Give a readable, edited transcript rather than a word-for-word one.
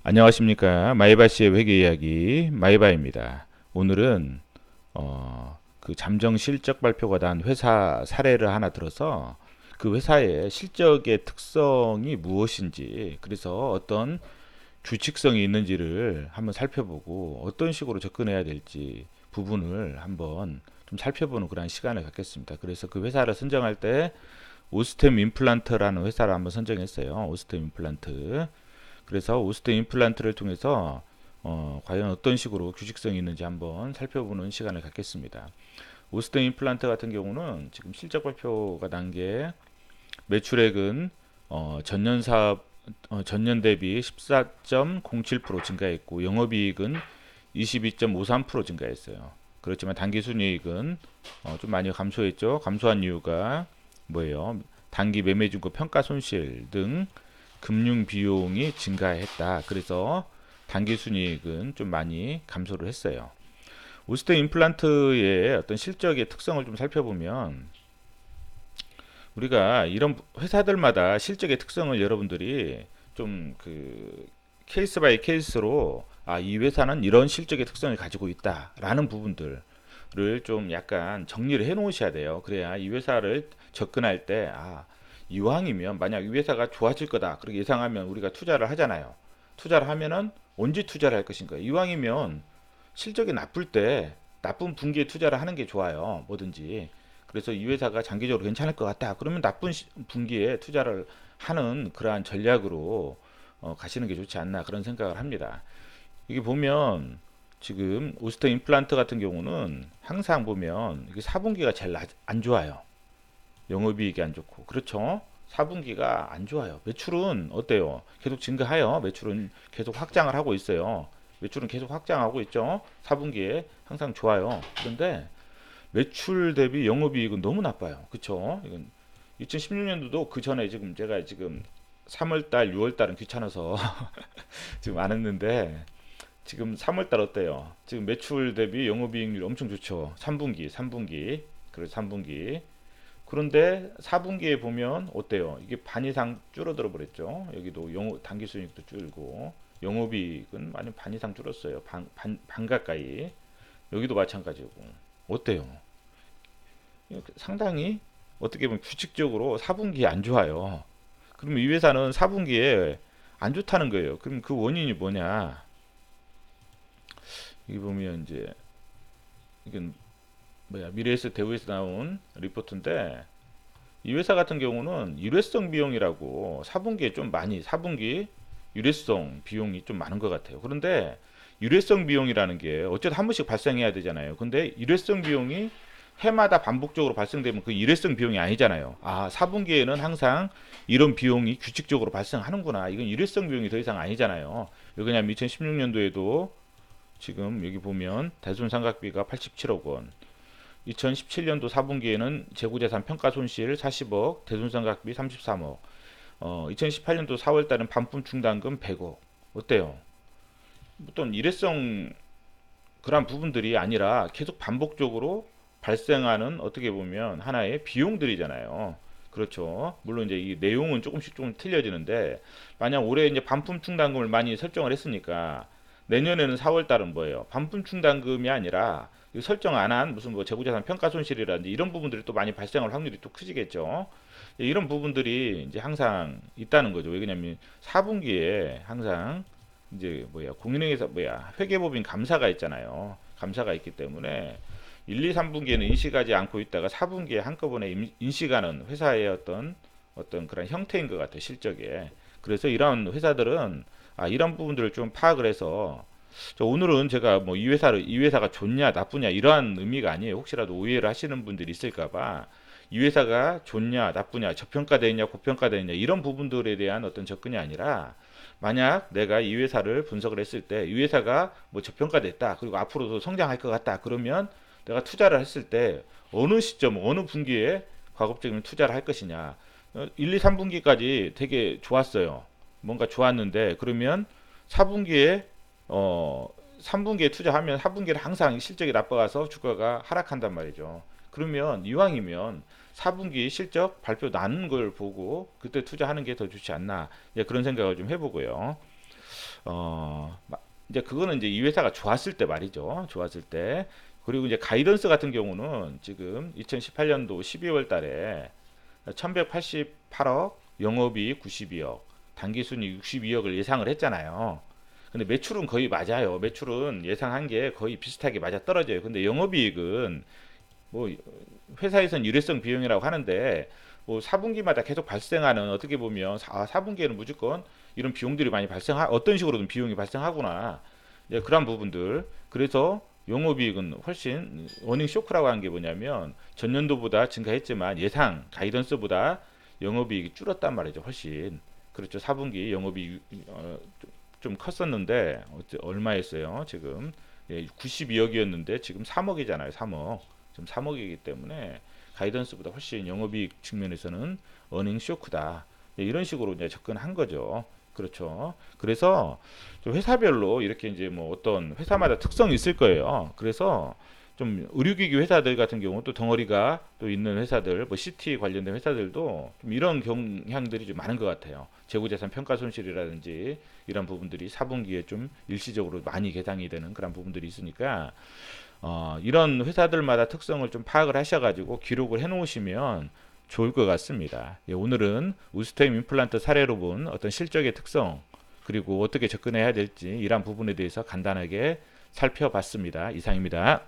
안녕하십니까. 마이바씨의 회계 이야기 마이바입니다. 오늘은 그 잠정 실적 발표가 난 회사 사례를 하나 들어서 그 회사의 실적의 특성이 무엇인지, 그래서 어떤 규칙성이 있는지를 한번 살펴보고 어떤 식으로 접근해야 될지 부분을 한번 좀 살펴보는 그런 시간을 갖겠습니다. 그래서 그 회사를 선정할 때 오스템 임플란트라는 회사를 한번 선정했어요. 오스템 임플란트. 그래서 오스템 임플란트를 통해서 과연 어떤 식으로 규칙성이 있는지 한번 살펴보는 시간을 갖겠습니다. 오스템 임플란트 같은 경우는 지금 실적 발표가 난 게 매출액은 전년 사업 전년 대비 14.07% 증가했고, 영업이익은 22.53% 증가했어요. 그렇지만 당기순이익은 좀 많이 감소했죠. 감소한 이유가 뭐예요? 단기 매매증권 평가 손실 등 금융 비용이 증가했다. 그래서 단기 순이익은 좀 많이 감소를 했어요. 오스템 임플란트의 어떤 실적의 특성을 좀 살펴보면, 우리가 이런 회사들마다 실적의 특성을 여러분들이 좀 그 케이스 바이 케이스로, 이 회사는 이런 실적의 특성을 가지고 있다라는 부분들을 좀 약간 정리를 해 놓으셔야 돼요. 그래야 이 회사를 접근할 때, 이왕이면 만약 이 회사가 좋아질 거다 그렇게 예상하면 우리가 투자를 하잖아요. 투자를 하면은 언제 투자를 할 것인가. 이왕이면 실적이 나쁠 때 나쁜 분기에 투자를 하는 게 좋아요. 뭐든지. 그래서 이 회사가 장기적으로 괜찮을 것 같다. 그러면 나쁜 분기에 투자를 하는 그러한 전략으로 가시는 게 좋지 않나 그런 생각을 합니다. 이게 보면 지금 오스템 임플란트 같은 경우는 항상 보면 이게 4분기가 제일 안 좋아요. 영업이익이 안 좋고. 그렇죠. 4분기가 안 좋아요. 매출은 어때요? 계속 증가해요. 매출은 계속 확장을 하고 있어요. 매출은 계속 확장하고 있죠. 4분기에 항상 좋아요. 그런데 매출 대비 영업이익은 너무 나빠요. 그쵸? 이건 2016년도도 그 전에 지금 제가 지금 3월달, 6월달은 귀찮아서 지금 안 했는데, 지금 3월달 어때요? 지금 매출 대비 영업이익률 엄청 좋죠. 3분기. 그리고 3분기. 그런데 4분기에 보면 어때요? 이게 반 이상 줄어들어 버렸죠. 여기도 단기 순이익도 줄고 영업이익은 많이 반 이상 줄었어요. 반 가까이. 여기도 마찬가지고. 어때요? 상당히 어떻게 보면 규칙적으로 4분기에 안 좋아요. 그러면 이 회사는 4분기에 안 좋다는 거예요. 그럼 그 원인이 뭐냐? 여기 보면 이제 이건 뭐야, 미래에셋 대우에서 나온 리포트인데, 이 회사 같은 경우는 일회성 비용이라고 4분기에 좀 많이, 4분기 일회성 비용이 좀 많은 것 같아요. 그런데 일회성 비용이라는 게 어쨌든 한 번씩 발생해야 되잖아요. 근데 일회성 비용이 해마다 반복적으로 발생되면 그 일회성 비용이 아니잖아요. 4분기에는 항상 이런 비용이 규칙적으로 발생하는구나. 이건 일회성 비용이 더 이상 아니잖아요. 왜냐하면 2016년도에도 지금 여기 보면 대손상각비가 87억 원, 2017년도 4분기에는 재고자산 평가손실 40억, 대손상각비 33억, 2018년도 4월달은 반품 충당금 100억. 어때요? 어떤 일회성 그런 부분들이 아니라 계속 반복적으로 발생하는, 어떻게 보면 하나의 비용들이잖아요. 그렇죠. 물론 이제 이 내용은 조금씩 좀 틀려지는데, 만약 올해 이제 반품 충당금을 많이 설정을 했으니까 내년에는 4월 달은 뭐예요? 반품 충당금이 아니라 설정 안 한 무슨 뭐 재고자산 평가 손실이라든지 이런 부분들이 또 많이 발생할 확률이 또 크지겠죠. 이런 부분들이 이제 항상 있다는 거죠. 왜냐면 4분기에 항상 이제 공인회계사 회계법인 감사가 있잖아요. 감사가 있기 때문에 1, 2, 3분기에는 인식하지 않고 있다가 4분기에 한꺼번에 인식하는 회사의 어떤 그런 형태인 것 같아요. 실적에. 그래서 이런 회사들은 이런 부분들을 좀 파악을 해서, 오늘은 제가 뭐 이 회사가 좋냐 나쁘냐 이러한 의미가 아니에요. 혹시라도 오해를 하시는 분들이 있을까봐, 이 회사가 좋냐 나쁘냐 저평가되어 있냐 고평가되어 있냐 이런 부분들에 대한 어떤 접근이 아니라, 만약 내가 이 회사를 분석을 했을 때 이 회사가 뭐 저평가됐다 그리고 앞으로도 성장할 것 같다 그러면 내가 투자를 했을 때 어느 시점 어느 분기에 가급적이면 투자를 할 것이냐. 1, 2, 3분기까지 되게 좋았어요. 뭔가 좋았는데, 그러면 4분기에 3분기에 투자하면 4분기는 항상 실적이 나빠가서 주가가 하락한단 말이죠. 그러면 이왕이면 4분기 실적 발표 나는 걸 보고 그때 투자하는 게 더 좋지 않나. 그런 생각을 좀 해보고요. 이제 그거는 이제 이 회사가 좋았을 때 말이죠. 좋았을 때. 그리고 이제 가이던스 같은 경우는 지금 2018년도 12월 달에 1188억, 영업이익 92억, 당기순이익 62억을 예상을 했잖아요. 근데 매출은 거의 맞아요. 매출은 예상한 게 거의 비슷하게 맞아 떨어져요. 근데 영업이익은 뭐 회사에서는 일회성 비용이라고 하는데 뭐 4분기마다 계속 발생하는 어떻게 보면 4분기에는 무조건 이런 비용들이 많이 어떤 식으로든 비용이 발생하구나. 예, 그런 부분들. 그래서 영업이익은 훨씬 어닝 쇼크라고 하는 게 뭐냐면 전년도보다 증가했지만 예상 가이던스보다 영업이익이 줄었단 말이죠. 훨씬. 그렇죠. 4분기 영업이익 좀 컸었는데 얼마였어요? 지금 92억이었는데 지금 3억이잖아요. 3억. 지금 3억이기 때문에 가이던스보다 훨씬 영업이익 측면에서는 어닝 쇼크다. 이런 식으로 이제 접근한 거죠. 그렇죠. 그래서 좀 회사별로 이렇게 이제 뭐 어떤 회사마다 특성이 있을 거예요. 그래서 좀 의료기기 회사들 같은 경우 또 덩어리가 또 있는 회사들, 뭐 CT 관련된 회사들도 좀 이런 경향들이 좀 많은 것 같아요. 재고자산 평가 손실이라든지 이런 부분들이 4분기에 좀 일시적으로 많이 개상이 되는 그런 부분들이 있으니까 이런 회사들마다 특성을 좀 파악을 하셔가지고 기록을 해놓으시면 좋을 것 같습니다. 예, 오늘은 우스템 임플란트 사례로 본 어떤 실적의 특성 그리고 어떻게 접근해야 될지 이런 부분에 대해서 간단하게 살펴봤습니다. 이상입니다.